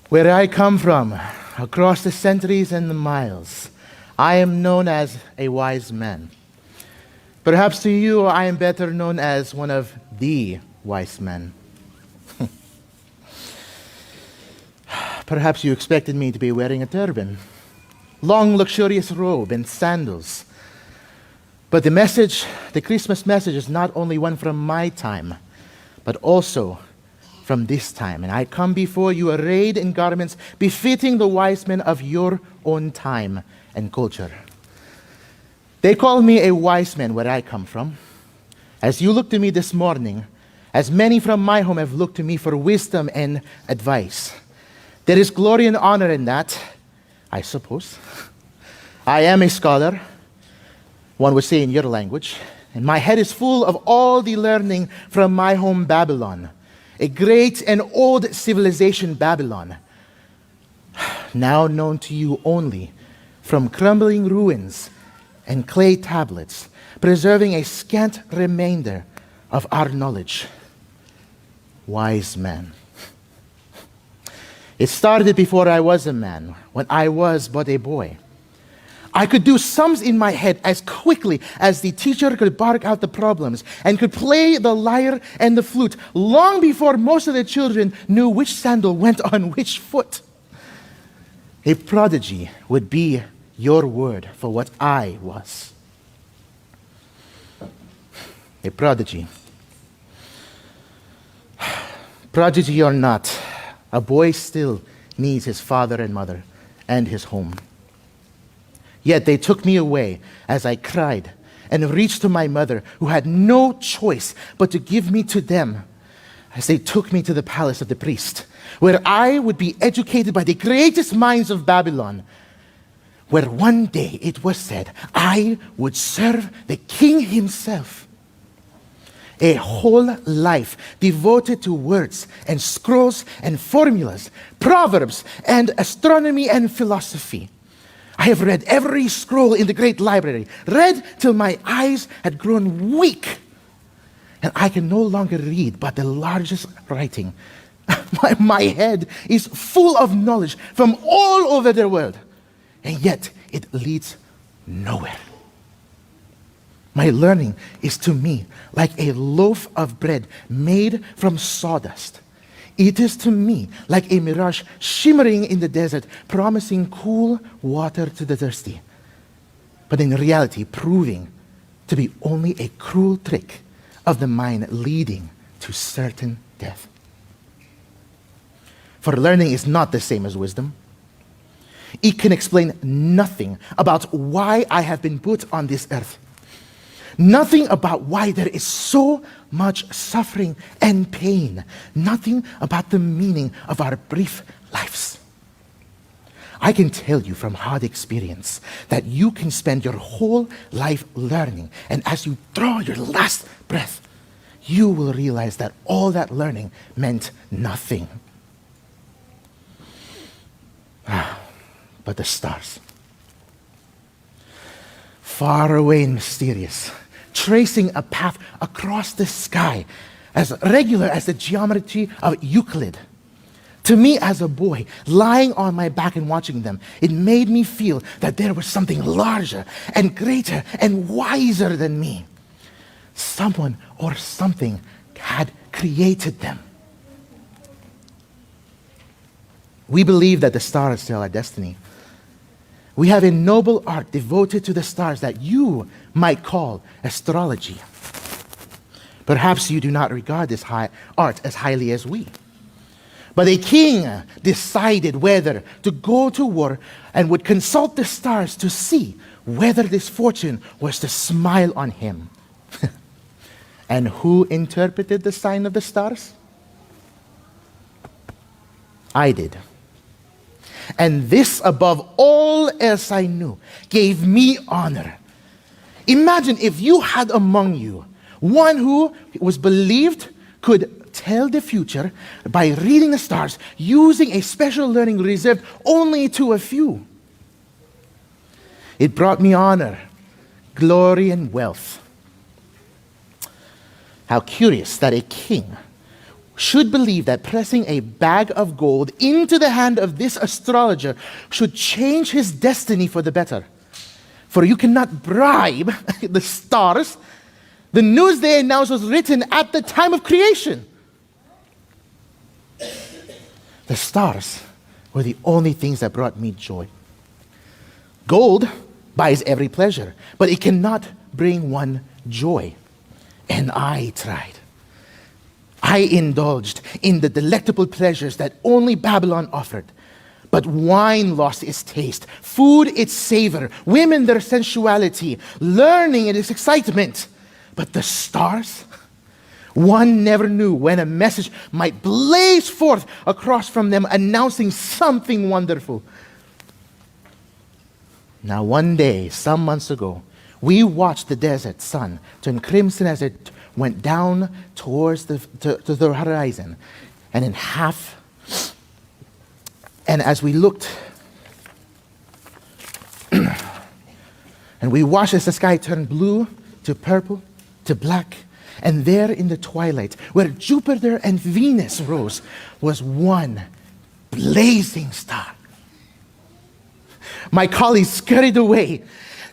Where I come from, across the centuries and the miles, I am known as a wise man. Perhaps to you, I am better known as one of the wise men. Perhaps you expected me to be wearing a turban, long luxurious robe and sandals. But the Christmas message is not only one from my time, but also from this time. And I come before you arrayed in garments befitting the wise men of your own time and culture. They call me a wise man where I come from. As you look to me this morning, as many from my home have looked to me for wisdom and advice. There is glory and honor in that, I suppose. I am a scholar, one would say in your language, and my head is full of all the learning from my home Babylon, a great and old civilization Babylon, now known to you only from crumbling ruins and clay tablets, preserving a scant remainder of our knowledge. Wise man. It started before I was a man, when I was but a boy. I could do sums in my head as quickly as the teacher could bark out the problems and could play the lyre and the flute long before most of the children knew which sandal went on which foot. A prodigy would be your word for what I was. A prodigy. Prodigy or not, a boy still needs his father and mother and his home. Yet they took me away as I cried and reached to my mother, who had no choice but to give me to them, as they took me to the palace of the priest, where I would be educated by the greatest minds of Babylon, where one day it was said I would serve the king himself. A whole life devoted to words and scrolls and formulas, proverbs and astronomy and philosophy. I have read every scroll in the great library, read till my eyes had grown weak, and I can no longer read but the largest writing. My head is full of knowledge from all over the world, and yet it leads nowhere. My learning is to me like a loaf of bread made from sawdust. It is to me like a mirage shimmering in the desert, promising cool water to the thirsty, but in reality proving to be only a cruel trick of the mind leading to certain death. For learning is not the same as wisdom. It can explain nothing about why I have been put on this earth. Nothing about why there is so much suffering and pain. Nothing about the meaning of our brief lives. I can tell you from hard experience that you can spend your whole life learning, and as you draw your last breath, you will realize that all that learning meant nothing. But the stars, far away and mysterious, tracing a path across the sky as regular as the geometry of Euclid. To me as a boy, lying on my back and watching them, it made me feel that there was something larger and greater and wiser than me. Someone or something had created them. We believe that the stars tell our destiny. We have a noble art devoted to the stars that you might call astrology. Perhaps you do not regard this art as highly as we. But a king decided whether to go to war and would consult the stars to see whether this fortune was to smile on him. And who interpreted the sign of the stars? I did. And this, above all else I knew, gave me honor. Imagine if you had among you one who was believed could tell the future by reading the stars, using a special learning reserved only to a few. It brought me honor, glory, and wealth. How curious that a king should believe that pressing a bag of gold into the hand of this astrologer should change his destiny for the better. For you cannot bribe the stars. The news they announced was written at the time of creation. The stars were the only things that brought me joy. Gold buys every pleasure, but it cannot bring one joy. And I tried. I indulged in the delectable pleasures that only Babylon offered. But wine lost its taste, food its savor, women their sensuality, learning its excitement. But the stars, one never knew when a message might blaze forth across from them announcing something wonderful. Now one day, some months ago, we watched the desert sun turn crimson as it went down towards to the horizon. And in half, and as we looked, and we watched as the sky turned blue to purple to black, and there in the twilight, where Jupiter and Venus rose, was one blazing star. My colleagues scurried away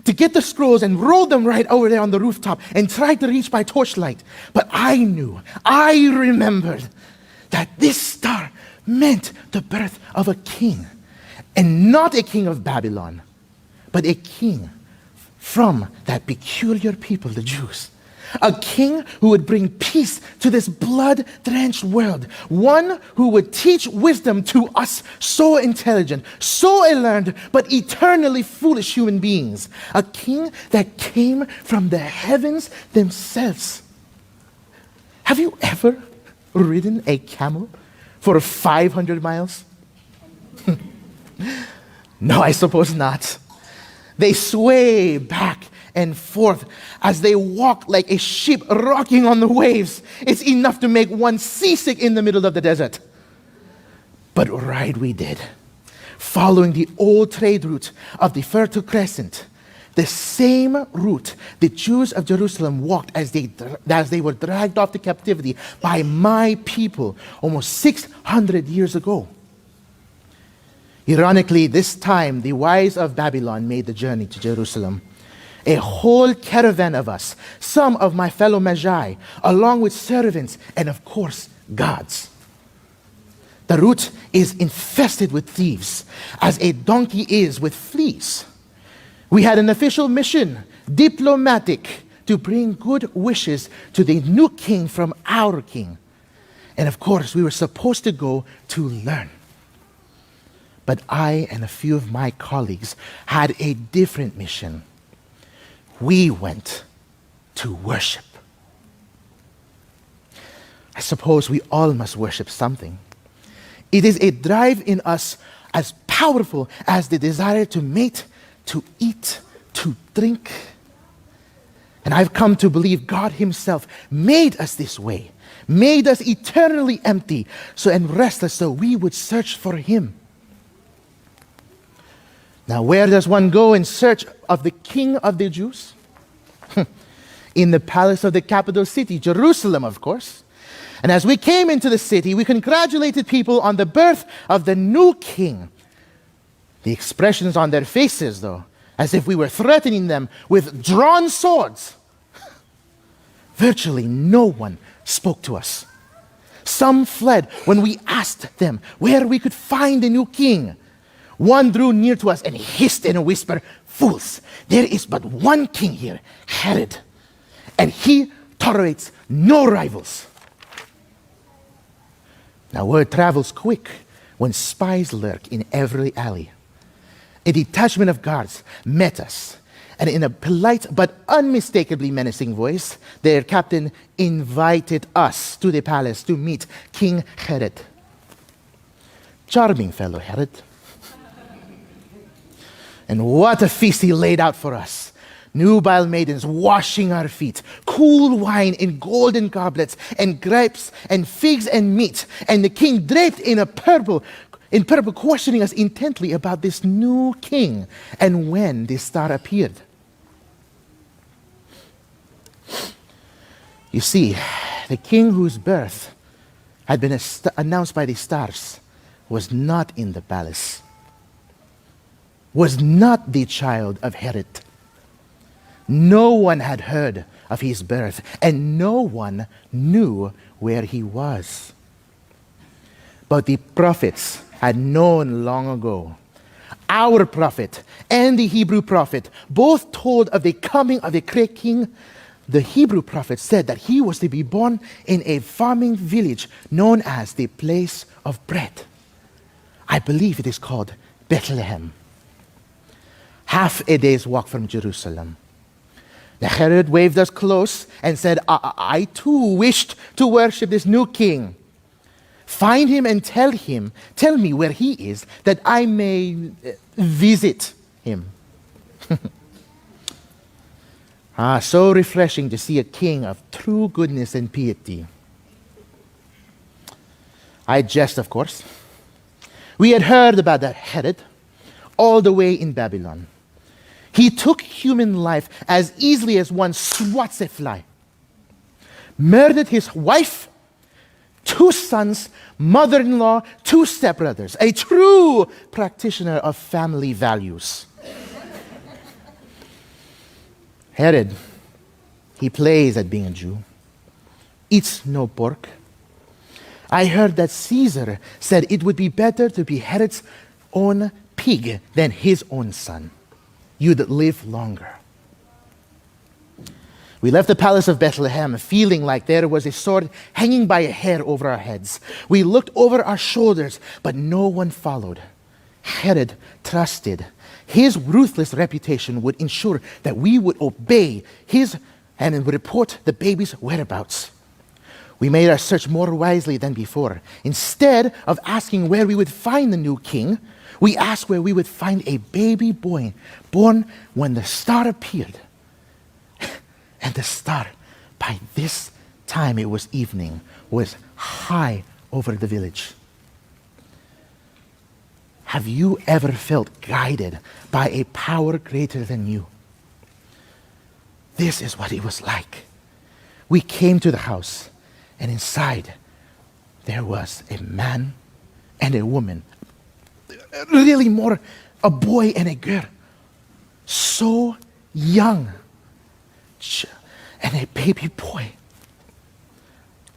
to get the scrolls and rolled them right over there on the rooftop and tried to reach by torchlight. But I remembered that this star meant the birth of a king, and not a king of Babylon, but a king from that peculiar people, the Jews. A king who would bring peace to this blood-drenched world. One who would teach wisdom to us so intelligent, so learned, but eternally foolish human beings. A king that came from the heavens themselves. Have you ever ridden a camel for 500 miles? No, I suppose not. They sway back and forth as they walk like a ship rocking on the waves. It's enough to make one seasick in the middle of the desert. But ride we did, following the old trade route of the Fertile Crescent, the same route the Jews of Jerusalem walked as they were dragged off to captivity by my people almost 600 years ago. Ironically, this time the wise of Babylon made the journey to Jerusalem. A whole caravan of us, some of my fellow Magi, along with servants and, of course, gods. The route is infested with thieves, as a donkey is with fleas. We had an official mission, diplomatic, to bring good wishes to the new king from our king. And, of course, we were supposed to go to learn. But I and a few of my colleagues had a different mission. We went to worship. I suppose we all must worship something. It is a drive in us as powerful as the desire to mate, to eat, to drink. And I've come to believe God Himself made us this way, made us eternally empty and restless so we would search for Him. Now, where does one go in search of the King of the Jews? In the palace of the capital city, Jerusalem, of course. And as we came into the city, we congratulated people on the birth of the new king. The expressions on their faces, though, as if we were threatening them with drawn swords. Virtually no one spoke to us. Some fled when we asked them where we could find the new king. One drew near to us and hissed in a whisper, "Fools, there is but one king here, Herod, and he tolerates no rivals." Now word travels quick when spies lurk in every alley. A detachment of guards met us, and in a polite but unmistakably menacing voice, their captain invited us to the palace to meet King Herod. Charming fellow, Herod. And what a feast he laid out for us. Nubile maidens washing our feet, cool wine in golden goblets, and grapes and figs and meat, and the king draped in purple, questioning us intently about this new king and when this star appeared. You see, the king whose birth had been announced by the stars was not in the palace, was not the child of Herod. No one had heard of his birth, and no one knew where he was. But the prophets had known long ago. Our prophet and the Hebrew prophet both told of the coming of the great king. The Hebrew prophet said that he was to be born in a farming village known as the place of bread. I believe it is called Bethlehem, half a day's walk from Jerusalem. The Herod waved us close and said, I too wished to worship this new king. Find him and tell me where he is, that I may visit him. So refreshing to see a king of true goodness and piety. I jest, of course. We had heard about that Herod all the way in Babylon. He took human life as easily as one swats a fly. Murdered his wife, 2 sons, mother-in-law, 2 stepbrothers. A true practitioner of family values. Herod, he plays at being a Jew, eats no pork. I heard that Caesar said it would be better to be Herod's own pig than his own son. You'd live longer. We left the palace of Bethlehem feeling like there was a sword hanging by a hair over our heads. We looked over our shoulders, but no one followed. Herod trusted his ruthless reputation would ensure that we would obey his and report the baby's whereabouts. We made our search more wisely than before. Instead of asking where we would find the new king, we asked where we would find a baby boy born when the star appeared. And the star, by this time it was evening, was high over the village. Have you ever felt guided by a power greater than you? This is what it was like. We came to the house, and inside there was a man and a woman. Really more a boy and a girl. So young. And a baby boy.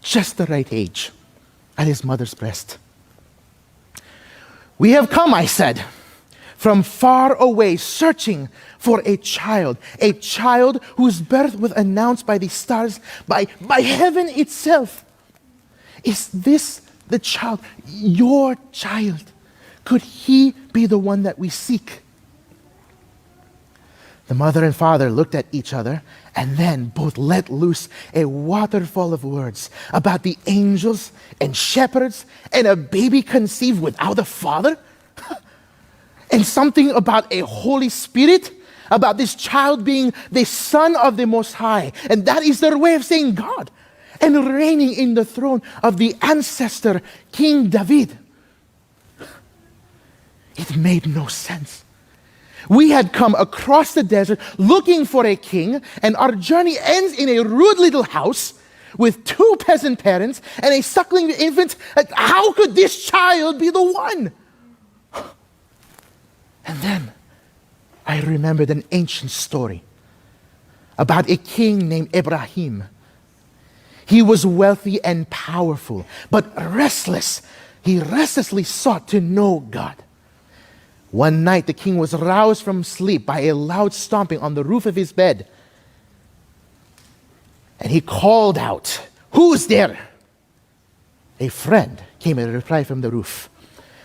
Just the right age at his mother's breast. We have come, I said, from far away searching for a child whose birth was announced by the stars, by heaven itself. Is this the child, your child? Could he be the one that we seek? The mother and father looked at each other and then both let loose a waterfall of words about the angels and shepherds and a baby conceived without a father. And something about a Holy Spirit, about this child being the Son of the Most High. And that is their way of saying God. And reigning in the throne of the ancestor, King David. It made no sense. We had come across the desert looking for a king, and our journey ends in a rude little house with 2 peasant parents and a suckling infant. How could this child be the one? And then I remembered an ancient story about a king named Ibrahim. He was wealthy and powerful, but restless. He restlessly sought to know God. One night, the king was roused from sleep by a loud stomping on the roof of his bed. And he called out, "Who's there?" A friend came in reply from the roof.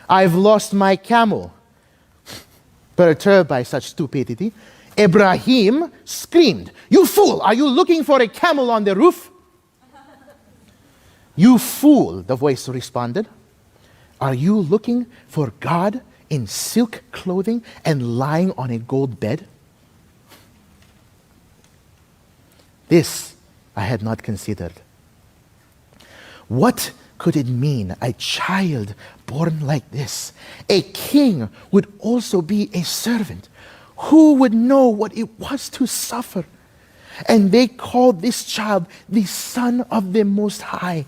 "I've lost my camel." Perturbed by such stupidity, Ibrahim screamed, "You fool! Are you looking for a camel on the roof?" "You fool," the voice responded. "Are you looking for God in silk clothing and lying on a gold bed?" This I had not considered. What could it mean, a child born like this? A king would also be a servant. Who would know what it was to suffer? And they called this child the Son of the Most High.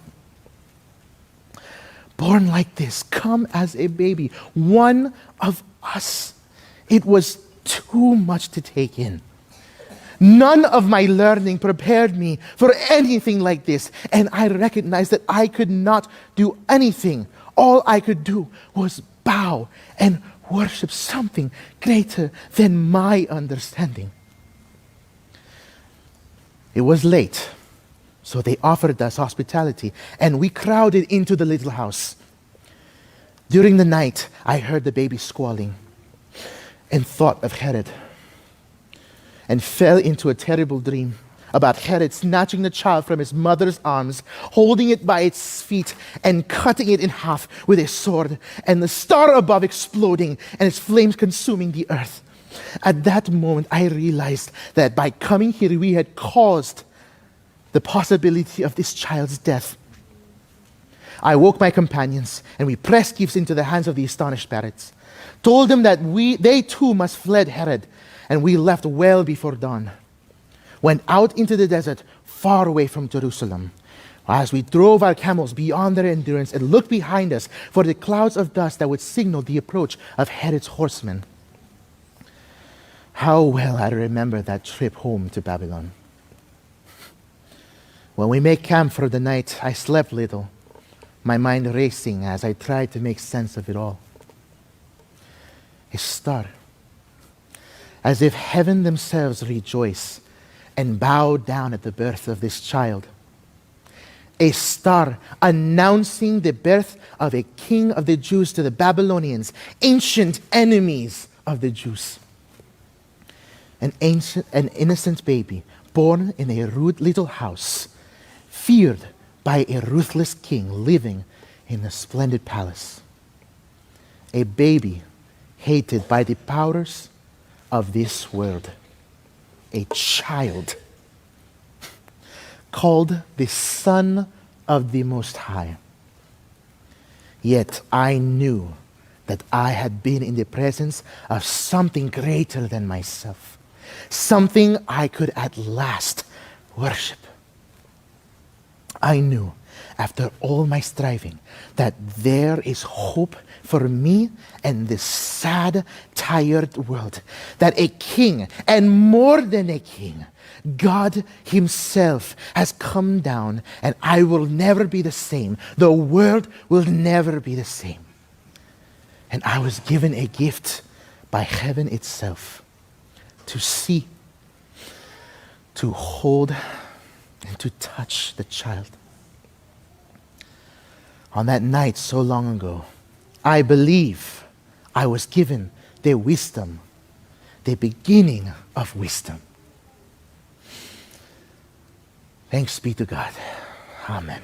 born like this, come as a baby, one of us. It was too much to take in. None of my learning prepared me for anything like this, and I recognized that I could not do anything. All I could do was bow and worship something greater than my understanding. It was late, so they offered us hospitality, and we crowded into the little house. During the night, I heard the baby squalling and thought of Herod, and fell into a terrible dream about Herod snatching the child from his mother's arms, holding it by its feet, and cutting it in half with a sword, and the star above exploding, and its flames consuming the earth. At that moment, I realized that by coming here, we had caused the possibility of this child's death. I woke my companions, and we pressed gifts into the hands of the astonished parents, told them that they too must fled Herod, and we left well before dawn. Went out into the desert, far away from Jerusalem. As we drove our camels beyond their endurance and looked behind us for the clouds of dust that would signal the approach of Herod's horsemen. How well I remember that trip home to Babylon. When we made camp for the night, I slept little, my mind racing as I tried to make sense of it all. A star, as if heaven themselves rejoice and bow down at the birth of this child. A star announcing the birth of a king of the Jews to the Babylonians, ancient enemies of the Jews. An innocent baby born in a rude little house, feared by a ruthless king living in a splendid palace. A baby hated by the powers of this world. A child called the Son of the Most High. Yet I knew that I had been in the presence of something greater than myself, something I could at last worship. I knew, after all my striving, that there is hope for me and this sad, tired world, that a king, and more than a king, God himself has come down, and I will never be the same. The world will never be the same. And I was given a gift by heaven itself to see, to hold, and to touch the child. On that night so long ago, I believe I was given the wisdom, the beginning of wisdom. Thanks be to God. Amen.